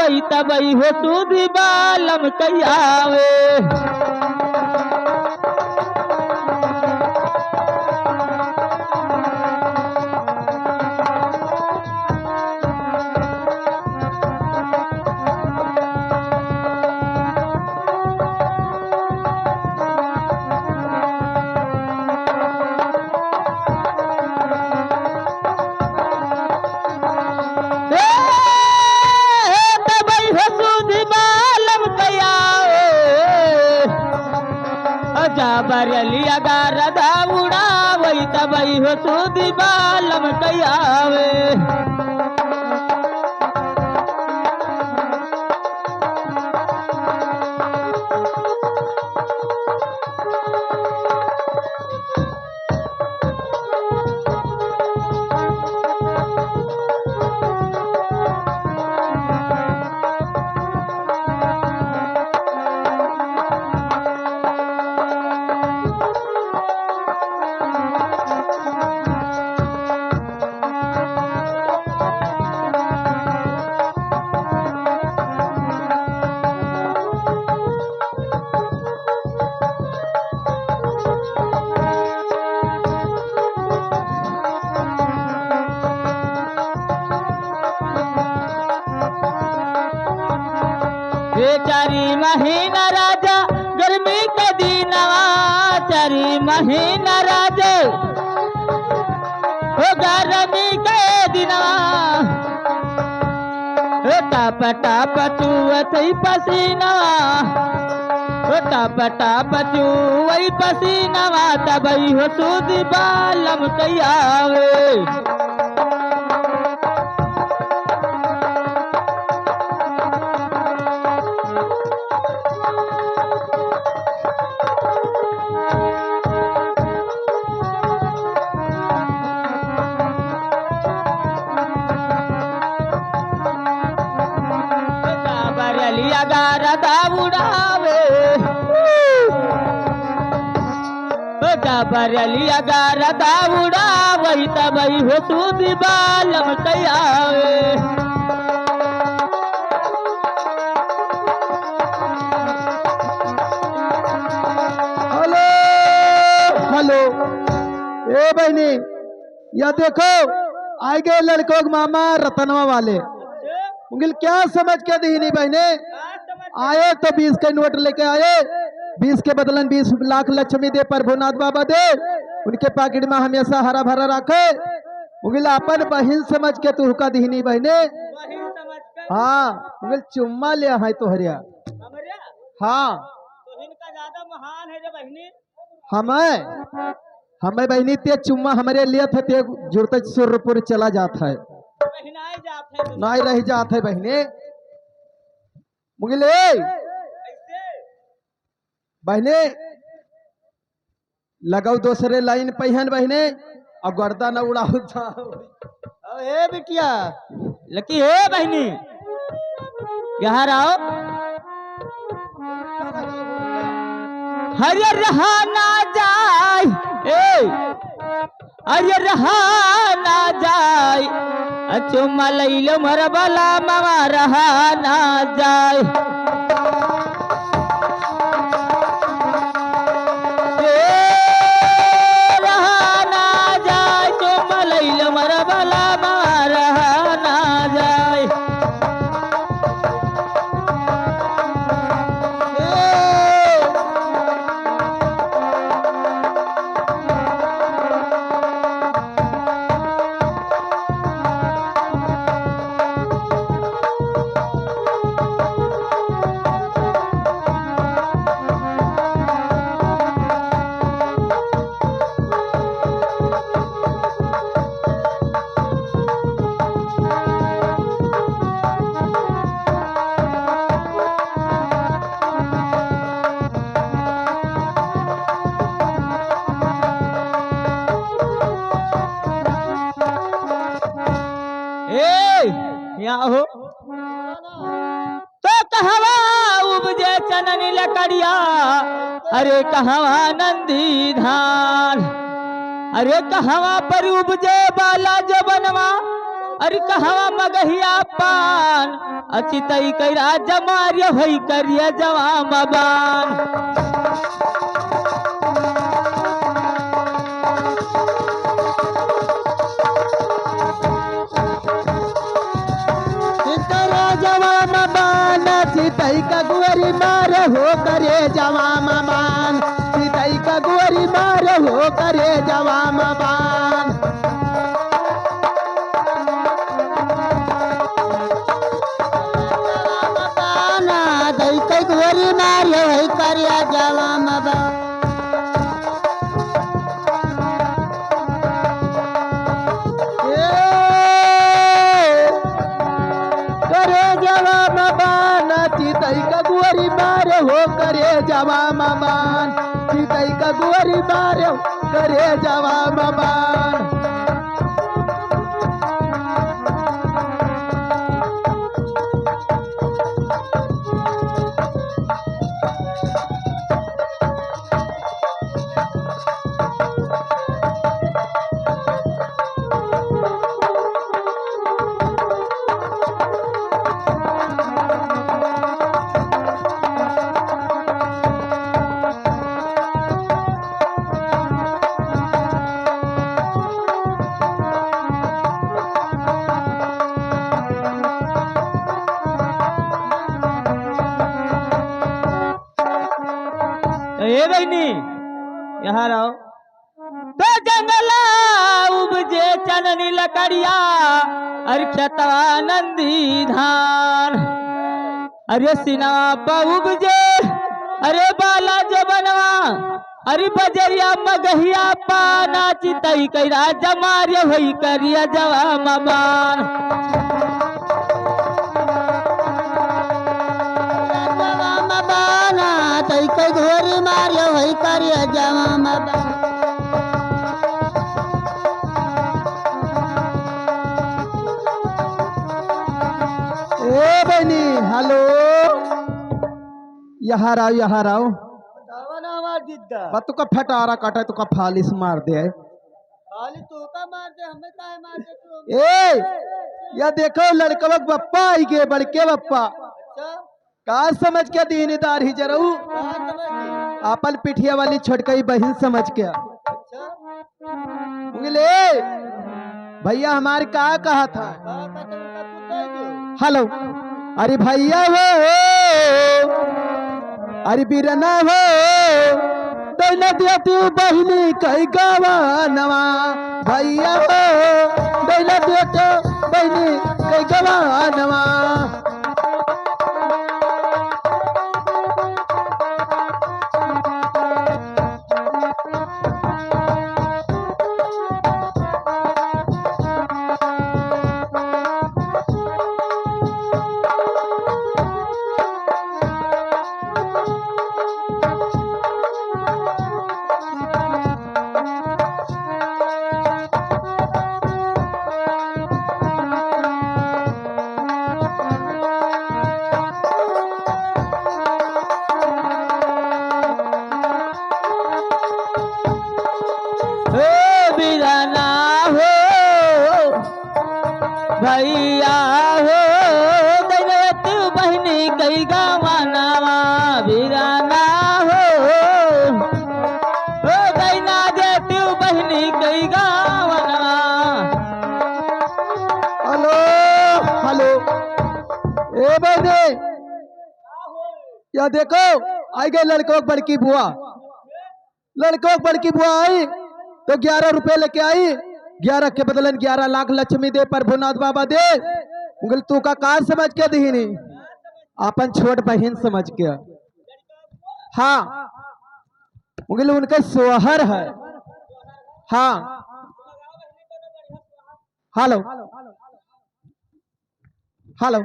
वही तबई हो सूदी बालम कयावे। बरलिया गारदा उड़ा वही तबई हो सूदी बालम कयावे। चारी महीना राजा गर्मी के दिनवा, चारी महीना राजा ओ गर्मी के दिनवा। टप टप चुअत पसीनवा, टप टप चुअत पसीनवा तबई हो सूदी बालम कयावे। बरलिया गारदा उड़ावे, बरलिया गारदा उड़ावे तबई हो सूदी बालम कयावे। हेलो हेलो ए बहनी, या देखो आए गए लड़कों के मामा रतनवा वाले। उंगल क्या समझ के दी नहीं बहने, आए तो 20 के नोट लेके आए, 20 के बदलन 20 लाख लक्ष्मी दे प्रभुनाथ बाबा दे, उनके पॉकेट में हमेशा हरा भरा रखे। उंगल अपन बहन समझ के तू का दी नहीं बहने। हाँ उंगल चुम्मा ले है तो हरिया। हाँ हमें बहनी ते चुम्मा हमारे लिए थे ते जुड़ते सुरपुर चला जाता है, नहीं रह जात है बहने। मुगिले बहने लगाओ दूसरे लाइन पहन बहने, और गर्दा न उड़ाओ ए बिटिया लकी है बहनी, यहाँ आओ। हरे रहा ना जाए, अरे रहा ना जाए, चुम्मा लैलो मर बला मामा रहा ना जाए। रहा ना जाए, चुम्मा लैलो मर बला मामा रहा ना जाए। यहाँ हो तो कहवा उपजे चननी लकड़िया, अरे कहवा नंदी धान, अरे कहवा पर उपजे बाला जबनवा, अरे कहवा मगहिया पान अचितई कैरा जमारिया भई करिया जवा मबान करे जवाम बान चितई का गुअरी मार हो करे जवाम बान चितई का गुअरी मार हो करे जवाम बान दई का गुअरी मार हो करे जवाम बान चितई का गुअरी मार हो करे जवाम बान चितई का गुअरी मार हो करे जवाम बान ए बहनी यहाँ रहो तो जंगला उपजे चननी लकड़िया अरे खेतवा नंदी धान अरे सिना पा उपजे अरे बाला जो बनवा अरे बजरिया मगहिया पाना चितई कैरा जमारिया भई करिया जवा मबान तई कई घोरी मारियो वही करियो जवाम ए बहनी हेलो यहाँ रहो यहाँ रहो तुका फटारा काटा तुका फालिस मार दे ए या देखो लड़कवक बप्पा आई गे बड़के बप्पा का समझ के दीनदार ही जरूर आपन पिठिया वाली छोटकई बहन समझ के ले भैया हमारे का कहा था हेलो अरे भैया हो अरे बीरना हो दैना देती बहनी कई गावा नवा भैया हो दैना देते बहनी कई गावा नवा भैया हो दैनत बहनी कई गावानावा बीराना हो दैना देत बहनी कई गावानावा हेलो हेलो ए बहने या देखो आई गए लड़कों बड़की बुआ लड़कों बड़की बुआ आई तो 11 रुपए लेके आई 11 के बदलन 11 लाख लक्ष्मी दे प्रभुनाथ बाबा दे उंगल तू का कार समझ के दीनी अपन छोट बहन समझ के हाँ उंगल उनका सोहर है हाँ हेलो हेलो